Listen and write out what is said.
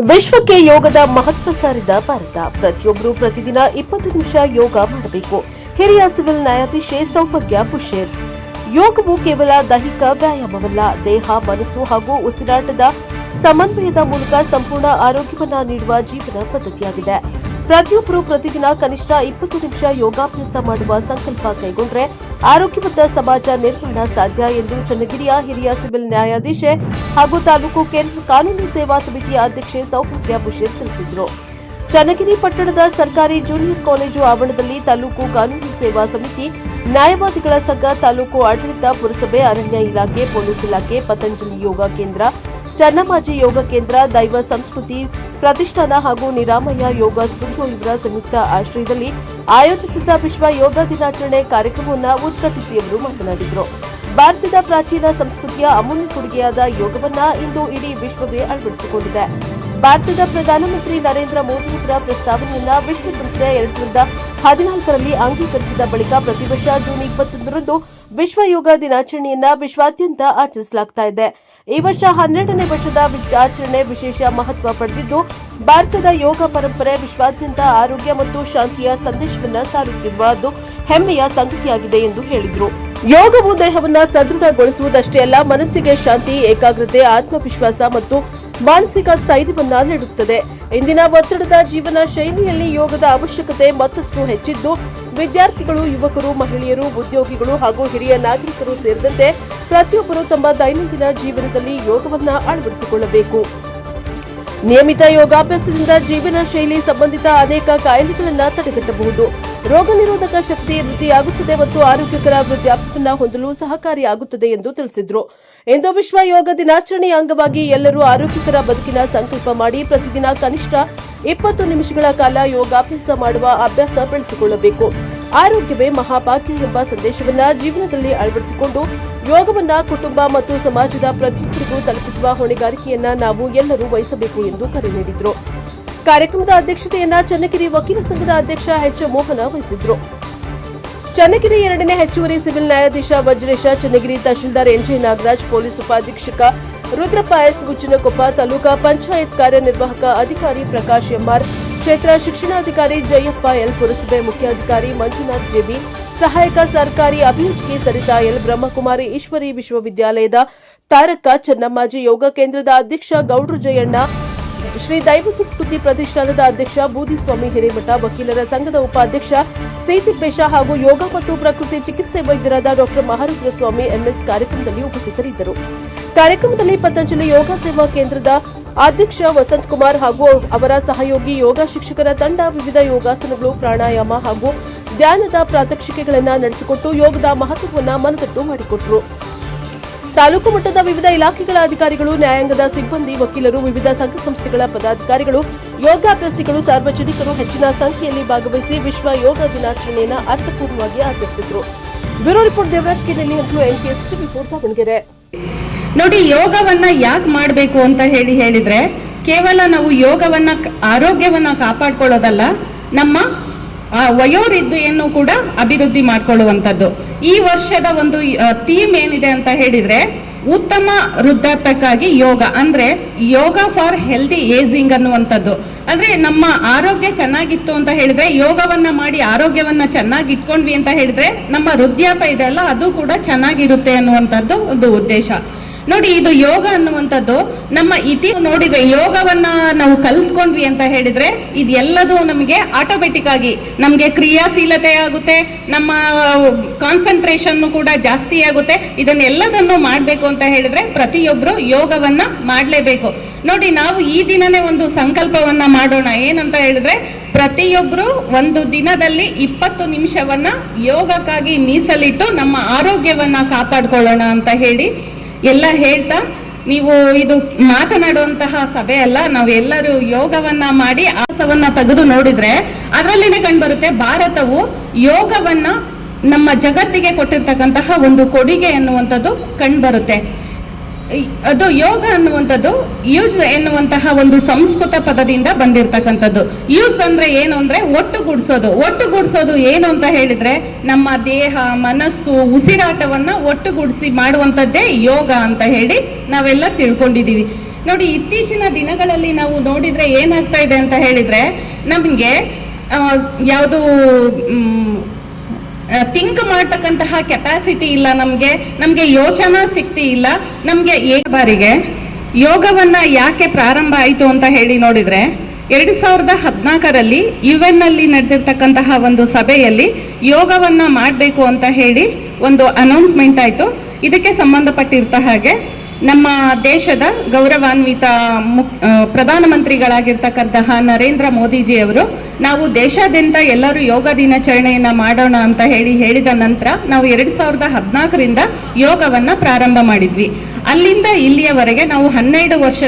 ವಿಶ್ವಕ್ಕೆ ಯೋಗದ ಮಹತ್ವ ಸಾರಿದ ಭಾರತ. ಪ್ರತಿಯೊಬ್ಬರು ಪ್ರತಿದಿನ 20 ನಿಮಿಷ ಯೋಗ ಮಾಡಬೇಕು. ಹಿರಿಯ ಸಿವಿಲ್ ನ್ಯಾಯಾಧೀಶೆ ಸೌಭಾಗ್ಯ ಪುಷೇರ್. ಯೋಗವು ಕೇವಲ ದೈಹಿಕ ವ್ಯಾಯಾಮವಲ್ಲ, ದೇಹ, ಮನಸ್ಸು ಹಾಗೂ ಉಸಿರಾಟದ ಸಮನ್ವಯದ ಮೂಲಕ ಸಂಪೂರ್ಣ ಆರೋಗ್ಯವನ್ನ ನೀಡುವ ಜೀವನ ಪದ್ಧತಿಯಾಗಿದೆ. ಪ್ರತಿಯೊಬ್ಬರು ಪ್ರತಿದಿನ ಕನಿಷ್ಠ 20 ನಿಮಿಷ ಯೋಗಾಭ್ಯಾಸ ಮಾಡುವ ಸಂಕಲ್ಪ ಕೈಗೊಂಡ್ರೆ ಆರೋಗ್ಯವಂತ ಸಮಾಜ ನಿರ್ಮಾಣ ಸಾಧ್ಯ ಎಂದು ಚನ್ನಗಿರಿಯ ಹಿರಿಯ ಸಿವಿಲ್ ನ್ಯಾಯಾಧೀಶೆ ಹಾಗೂ ತಾಲೂಕು ಕೇಂದ್ರ ಕಾನೂನು ಸೇವಾ ಸಮಿತಿಯ ಅಧ್ಯಕ್ಷೆ ಸೌಭಾಗ್ಯ ಪುಷೇರ್ ತಿಳಿಸಿದರು. ಚನ್ನಗಿರಿ ಪಟ್ಟಣದ ಸರ್ಕಾರಿ ಜೂನಿಯರ್ ಕಾಲೇಜು ಆವರಣದಲ್ಲಿ ತಾಲೂಕು ಕಾನೂನು ಸೇವಾ ಸಮಿತಿ, ನ್ಯಾಯವಾದಿಗಳ ಸಂಘ, ತಾಲೂಕು ಆಡಳಿತ, ಪುರಸಭೆ, ಅರಣ್ಯ ಇಲಾಖೆ, ಪೊಲೀಸ್ ಇಲಾಖೆ, ಪತಂಜಲಿ ಯೋಗ ಕೇಂದ್ರ, ಚನ್ನಮಾಜಿ ಯೋಗ ಕೇಂದ್ರ, ದೈವ ಸಂಸ್ಕೃತಿ ಪ್ರತಿಷ್ಠಾನ ಹಾಗೂ ನಿರಾಮಯ ಯೋಗ ಸ್ಟುಡಿಯೋ ಇವರ ಸಂಯುಕ್ತ ಆಶ್ರಯದಲ್ಲಿ ಆಯೋಜಿಸಿದ್ದ ವಿಶ್ವ ಯೋಗ ದಿನಾಚರಣೆ ಕಾರ್ಯಕ್ರಮವನ್ನು ಉದ್ಘಾಟಿಸಿ ಅವರು ಮಾತನಾಡಿದರು. ಭಾರತದ ಪ್ರಾಚೀನ ಸಂಸ್ಕೃತಿಯ ಅಮೂಲ್ಯ ಕೊಡುಗೆಯಾದ ಯೋಗವನ್ನ ಇಂದು ಇಡೀ ವಿಶ್ವವೇ ಅಳವಡಿಸಿಕೊಂಡಿದೆ. ಭಾರತದ ಪ್ರಧಾನಮಂತ್ರಿ ನರೇಂದ್ರ ಮೋದಿಯವರ ಪ್ರಸ್ತಾವನೆಯನ್ನ ವಿಶ್ವಸಂಸ್ಥೆ 2014ರಲ್ಲಿ ಅಂಗೀಕರಿಸಿದ ಬಳಿಕ ಪ್ರತಿ ವರ್ಷ ಜೂನ್ 21ರಂದು ವಿಶ್ವ ಯೋಗ ದಿನಾಚರಣೆಯನ್ನ ವಿಶ್ವಾದ್ಯಂತ ಆಚರಿಸಲಾಗುತ್ತಿದೆ. ಈ ವರ್ಷ 12ನೇ ವರ್ಷದ ಆಚರಣೆ ವಿಶೇಷ ಮಹತ್ವ ಪಡೆದಿದ್ದು, ಭಾರತದ ಯೋಗ ಪರಂಪರೆ ವಿಶ್ವಾದ್ಯಂತ ಆರೋಗ್ಯ ಮತ್ತು ಶಾಂತಿಯ ಸಂದೇಶವನ್ನು ಸಾರುತ್ತಿರುವುದು ಹೆಮ್ಮೆಯ ಸಂಗತಿಯಾಗಿದೆ ಎಂದು ಹೇಳಿದರು. ಯೋಗವು ದೇಹವನ್ನು ಸದೃಢಗೊಳಿಸುವುದಷ್ಟೇ ಅಲ್ಲ, ಮನಸ್ಸಿಗೆ ಶಾಂತಿ, ಏಕಾಗ್ರತೆ, ಆತ್ಮವಿಶ್ವಾಸ ಮತ್ತು ಮಾನಸಿಕ ಸ್ಥೈರ್ಯವನ್ನ ನೀಡುತ್ತದೆ. ಇಂದಿನ ಒತ್ತಡದ ಜೀವನ ಶೈಲಿಯಲ್ಲಿ ಯೋಗದ ಅವಶ್ಯಕತೆ ಮತ್ತಷ್ಟು ಹೆಚ್ಚಿದ್ದು, ವಿದ್ಯಾರ್ಥಿಗಳು, ಯುವಕರು, ಮಹಿಳೆಯರು, ಉದ್ಯೋಗಿಗಳು ಹಾಗೂ ಹಿರಿಯ ನಾಗರಿಕರು ಸೇರಿದಂತೆ ಪ್ರತಿಯೊಬ್ಬರು ತಮ್ಮ ದೈನಂದಿನ ಜೀವನದಲ್ಲಿ ಯೋಗವನ್ನ ಅಳವಡಿಸಿಕೊಳ್ಳಬೇಕು. ನಿಯಮಿತ ಯೋಗಾಭ್ಯಾಸದಿಂದ ಜೀವನ ಶೈಲಿ ಸಂಬಂಧಿತ ಅನೇಕ ಕಾಯಿಲೆಗಳನ್ನು ತಡೆಗಟ್ಟಬಹುದು, ರೋಗ ನಿರೋಧಕ ಶಕ್ತಿ ವೃದ್ಧಿಯಾಗುತ್ತದೆ ಮತ್ತು ಆರೋಗ್ಯಕರ ವೃದ್ಧಾಪ್ಯವನ್ನು ಹೊಂದಲು ಸಹಕಾರಿಯಾಗುತ್ತದೆ ಎಂದು ತಿಳಿಸಿದರು. ಇಂದು ವಿಶ್ವ ಯೋಗ ದಿನಾಚರಣೆಯ ಅಂಗವಾಗಿ ಎಲ್ಲರೂ ಆರೋಗ್ಯಕರ ಬದುಕಿನ ಸಂಕಲ್ಪ ಮಾಡಿ ಪ್ರತಿದಿನ ಕನಿಷ್ಠ 20 ನಿಮಿಷಗಳ ಕಾಲ ಯೋಗಾಭ್ಯಾಸ ಮಾಡುವ ಅಭ್ಯಾಸ ಬೆಳೆಸಿಕೊಳ್ಳಬೇಕು. ಆರೋಗ್ಯವೇ ಮಹಾಭಾಗ್ಯ ಎಂಬ ಸಂದೇಶವನ್ನ ಜೀವನದಲ್ಲಿ ಅಳವಡಿಸಿಕೊಂಡು ಯೋಗವನ್ನ ಕುಟುಂಬ ಮತ್ತು ಸಮಾಜದ ಪ್ರತಿಯೊಬ್ಬರಿಗೂ ತಲುಪಿಸುವ ಹೊಣೆಗಾರಿಕೆಯನ್ನ ನಾವು ಎಲ್ಲರೂ ವಹಿಸಬೇಕು ಎಂದು ಕರೆ ನೀಡಿದರು. ಕಾರ್ಯಕ್ರಮದ ಅಧ್ಯಕ್ಷತೆಯನ್ನ ಚನ್ನಗಿರಿ ವಕೀಲ ಸಂಘದ ಅಧ್ಯಕ್ಷ ಎಚ್ ಮೋಹನ ವಹಿಸಿದ್ರು. ಚನ್ನಗಿರಿ 2ನೇ ಹೆಚ್ಚುವರಿ ಸಿವಿಲ್ ನ್ಯಾಯಾಧೀಶ ವಜ್ರೇಶ, ಚನ್ನಗಿರಿ ತಹಶೀಲ್ದಾರ್ ಎನ್ಜೆ ನಾಗರಾಜ್, ಪೊಲೀಸ್ ಉಪಾಧೀಕ್ಷಕ ರುದ್ರಪ್ಪ ಎಸ್, ಉಚ್ಚಿನಕೊಪ್ಪ, ತಾಲೂಕಾ ಪಂಚಾಯತ್ ಕಾರ್ಯನಿರ್ವಾಹಕ ಅಧಿಕಾರಿ ಪ್ರಕಾಶ್ ಎಂಆರ್, ಕ್ಷೇತ್ರ ಶಿಕ್ಷಣಾಧಿಕಾರಿ ಜಯಪ್ಪ ಎಲ್, ಪುರಸಭೆ ಮುಖ್ಯಾಧಿಕಾರಿ ಮಂಜುನಾಥ್ ಜೆಬಿ, ಸಹಾಯಕ ಸರ್ಕಾರಿ ಅಭಿಯೋಜಕಿ ಸರಿತಾ ಎಲ್, ಬ್ರಹ್ಮಕುಮಾರಿ ಈಶ್ವರಿ ವಿಶ್ವವಿದ್ಯಾಲಯದ ತಾರಕ, ಚನ್ನಮ್ಮಾಜಿ ಯೋಗ ಕೇಂದ್ರದ ಅಧ್ಯಕ್ಷ ಗೌಡ್ರು ಜಯಣ್ಣ, ಶ್ರೀ ದೈವ ಸಂಸ್ಕೃತಿ ಪ್ರತಿಷ್ಠಾನದ ಅಧ್ಯಕ್ಷ ಬೂದಿಸ್ವಾಮಿ ಹಿರೇಮಠ, ವಕೀಲರ ಸಂಘದ ಉಪಾಧ್ಯಕ್ಷ ಸಿತಿಪ್ಪೇಶ ಹಾಗೂ ಯೋಗ ಮತ್ತು ಪ್ರಕೃತಿ ಚಿಕಿತ್ಸೆ ವೈದ್ಯರಾದ ಡಾ ಮಹಾರುದ್ರ ಸ್ವಾಮಿ ಎಂಎಸ್ ಕಾರ್ಯಕ್ರಮದಲ್ಲಿ ಉಪಸ್ಥಿತರಿದ್ದರು. ಕಾರ್ಯಕ್ರಮದಲ್ಲಿ ಪತಂಜಲಿ ಯೋಗ ಸೇವಾ ಕೇಂದ್ರದ ಅಧ್ಯಕ್ಷ ವಸಂತ್ ಕುಮಾರ್ ಹಾಗೂ ಅವರ ಸಹಯೋಗಿ ಯೋಗ ಶಿಕ್ಷಕರ ತಂಡ ವಿವಿಧ ಯೋಗಾಸನಗಳು, ಪ್ರಾಣಾಯಾಮ ಹಾಗೂ ಧ್ಯಾನದ ಪ್ರಾತ್ಯಕ್ಷಿಕೆಗಳನ್ನು ನಡೆಸಿಕೊಟ್ಟು ಯೋಗದ ಮಹತ್ವವನ್ನು ಮನದಟ್ಟು ಮಾಡಿಕೊಟ್ಟರು. ತಾಲೂಕು ಮಟ್ಟದ ವಿವಿಧ ಇಲಾಖೆಗಳ ಅಧಿಕಾರಿಗಳು, ನ್ಯಾಯಾಂಗದ ಸಿಬ್ಬಂದಿ, ವಕೀಲರು, ವಿವಿಧ ಸಂಘ ಸಂಸ್ಥೆಗಳ ಪದಾಧಿಕಾರಿಗಳು, ಯೋಗಾಭ್ಯಾಸಿಗಳು, ಸಾರ್ವಜನಿಕರು ಹೆಚ್ಚಿನ ಸಂಖ್ಯೆಯಲ್ಲಿ ಭಾಗವಹಿಸಿ ವಿಶ್ವ ಯೋಗ ದಿನಾಚರಣೆಯನ್ನು ಅರ್ಥಪೂರ್ಣವಾಗಿ ಆಚರಿಸಿದರು. ಬ್ಯೂರೋ ರಿಪೋರ್ಟ್ ದೇವರಾಜ್ ಕಿನಲ್ಲಿ ಮತ್ತು NKS TV ದಾವಣಗೆರೆ. ನೋಡಿ, ಯೋಗವನ್ನ ಯಾಕೆ ಮಾಡಬೇಕು ಅಂತ ಹೇಳಿದ್ರೆ ಕೇವಲ ನಾವು ಯೋಗವನ್ನ ಆರೋಗ್ಯವನ್ನ ಕಾಪಾಡ್ಕೊಳ್ಳೋದಲ್ಲ, ನಮ್ಮ ವಯೋವೃದ್ಧಿಯನ್ನು ಕೂಡ ಅಭಿವೃದ್ಧಿ ಮಾಡ್ಕೊಳ್ಳುವಂಥದ್ದು. ಈ ವರ್ಷದ ಒಂದು ಥೀಮ್ ಏನಿದೆ ಅಂತ ಹೇಳಿದ್ರೆ ಉತ್ತಮ ವೃದ್ಧಾಪ್ಯಕ್ಕಾಗಿ ಯೋಗ, ಅಂದ್ರೆ ಯೋಗ ಫಾರ್ ಹೆಲ್ದಿ ಏಜಿಂಗ್ ಅನ್ನುವಂಥದ್ದು. ಅಂದ್ರೆ ನಮ್ಮ ಆರೋಗ್ಯ ಚೆನ್ನಾಗಿತ್ತು ಅಂತ ಹೇಳಿದ್ರೆ, ಯೋಗವನ್ನ ಮಾಡಿ ಆರೋಗ್ಯವನ್ನ ಚೆನ್ನಾಗಿ ಇಟ್ಕೊಂಡ್ವಿ ಅಂತ ಹೇಳಿದ್ರೆ ನಮ್ಮ ವೃದ್ಧಾಪ್ಯ ಇದೆಲ್ಲ ಅದು ಕೂಡ ಚೆನ್ನಾಗಿರುತ್ತೆ ಅನ್ನುವಂಥದ್ದು ಒಂದು ಉದ್ದೇಶ. ನೋಡಿ, ಇದು ಯೋಗ ಅನ್ನುವಂಥದ್ದು ನಮ್ಮ ನೋಡಿದ್ರೆ ಯೋಗವನ್ನ ನಾವು ಕಲ್ತ್ಕೊಂಡ್ವಿ ಅಂತ ಹೇಳಿದ್ರೆ ಇದೆಲ್ಲದೂ ನಮಗೆ ಆಟೋಮೆಟಿಕ್ ಆಗಿ ನಮಗೆ ಕ್ರಿಯಾಶೀಲತೆ ಆಗುತ್ತೆ, ನಮ್ಮ ಕಾನ್ಸಂಟ್ರೇಷನ್ ಕೂಡ ಜಾಸ್ತಿ ಆಗುತ್ತೆ. ಇದನ್ನೆಲ್ಲದನ್ನು ಮಾಡಬೇಕು ಅಂತ ಹೇಳಿದ್ರೆ ಪ್ರತಿಯೊಬ್ಬರು ಯೋಗವನ್ನ ಮಾಡಲೇಬೇಕು. ನೋಡಿ, ನಾವು ಈ ದಿನನೇ ಒಂದು ಸಂಕಲ್ಪವನ್ನ ಮಾಡೋಣ. ಏನಂತ ಹೇಳಿದ್ರೆ ಪ್ರತಿಯೊಬ್ಬರು ಒಂದು ದಿನದಲ್ಲಿ 20 ನಿಮಿಷವನ್ನ ಯೋಗಕ್ಕಾಗಿ ಮೀಸಲಿಟ್ಟು ನಮ್ಮ ಆರೋಗ್ಯವನ್ನ ಕಾಪಾಡ್ಕೊಳ್ಳೋಣ ಅಂತ ಹೇಳಿ ಎಲ್ಲ ಹೇಳ್ತಾ, ನೀವು ಇದು ಮಾತನಾಡುವಂತಹ ಸಭೆ ಅಲ್ಲ, ನಾವೆಲ್ಲರೂ ಯೋಗವನ್ನ ಮಾಡಿ ಆಸವನ್ನ ತೆಗೆದು ನೋಡಿದ್ರೆ ಅದರಲ್ಲಿನೇ ಕಂಡುಬರುತ್ತೆ ಭಾರತವು ಯೋಗವನ್ನ ನಮ್ಮ ಜಗತ್ತಿಗೆ ಕೊಟ್ಟಿರ್ತಕ್ಕಂತಹ ಒಂದು ಕೊಡುಗೆ ಅನ್ನುವಂಥದ್ದು ಕಂಡುಬರುತ್ತೆ. ಅದು ಯೋಗ ಅನ್ನುವಂಥದ್ದು ಯೂಸ್ ಎನ್ನುವಂತಹ ಒಂದು ಸಂಸ್ಕೃತ ಪದದಿಂದ ಬಂದಿರತಕ್ಕಂಥದ್ದು. ಯೂಸ್ ಅಂದ್ರೆ ಏನು ಅಂದ್ರೆ ಒಟ್ಟುಗೂಡಿಸೋದು ಏನು ಅಂತ ಹೇಳಿದ್ರೆ ನಮ್ಮ ದೇಹ, ಮನಸ್ಸು, ಉಸಿರಾಟವನ್ನ ಒಟ್ಟುಗೂಡಿಸಿ ಮಾಡುವಂಥದ್ದೇ ಯೋಗ ಅಂತ ಹೇಳಿ ನಾವೆಲ್ಲ ತಿಳ್ಕೊಂಡಿದೀವಿ. ನೋಡಿ, ಇತ್ತೀಚಿನ ದಿನಗಳಲ್ಲಿ ನಾವು ನೋಡಿದ್ರೆ ಏನಾಗ್ತಾ ಇದೆ ಅಂತ ಹೇಳಿದ್ರೆ, ನಮಗೆ ಯಾವುದು ಥಿಂಕ್ ಮಾಡ್ತಕ್ಕಂತಹ ಕೆಪಾಸಿಟಿ ಇಲ್ಲ, ನಮಗೆ ಯೋಚನಾ ಶಕ್ತಿ ಇಲ್ಲ. ನಮಗೆ ಬಾರಿಗೆ ಯೋಗವನ್ನ ಯಾಕೆ ಪ್ರಾರಂಭ ಆಯಿತು ಅಂತ ಹೇಳಿ ನೋಡಿದ್ರೆ, 2014ರಲ್ಲಿ UN ನಲ್ಲಿ ನಡೆದಿರ್ತಕ್ಕಂತಹ ಒಂದು ಸಭೆಯಲ್ಲಿ ಯೋಗವನ್ನ ಮಾಡಬೇಕು ಅಂತ ಹೇಳಿ ಒಂದು ಅನೌನ್ಸ್ಮೆಂಟ್ ಆಯಿತು. ಇದಕ್ಕೆ ಸಂಬಂಧಪಟ್ಟಿರ್ತ ಹಾಗೆ ನಮ್ಮ ದೇಶದ ಗೌರವಾನ್ವಿತ ಪ್ರಧಾನಮಂತ್ರಿಗಳಾಗಿರ್ತಕ್ಕಂತಹ ನರೇಂದ್ರ ಮೋದಿಜಿಯವರು ನಾವು ದೇಶಾದ್ಯಂತ ಎಲ್ಲರೂ ಯೋಗ ದಿನಾಚರಣೆಯನ್ನ ಮಾಡೋಣ ಅಂತ ಹೇಳಿದ ನಂತರ ನಾವು 2014ರಿಂದ ಯೋಗವನ್ನ ಪ್ರಾರಂಭ ಮಾಡಿದ್ವಿ. ಅಲ್ಲಿಂದ ಇಲ್ಲಿಯವರೆಗೆ ನಾವು 12 ವರ್ಷ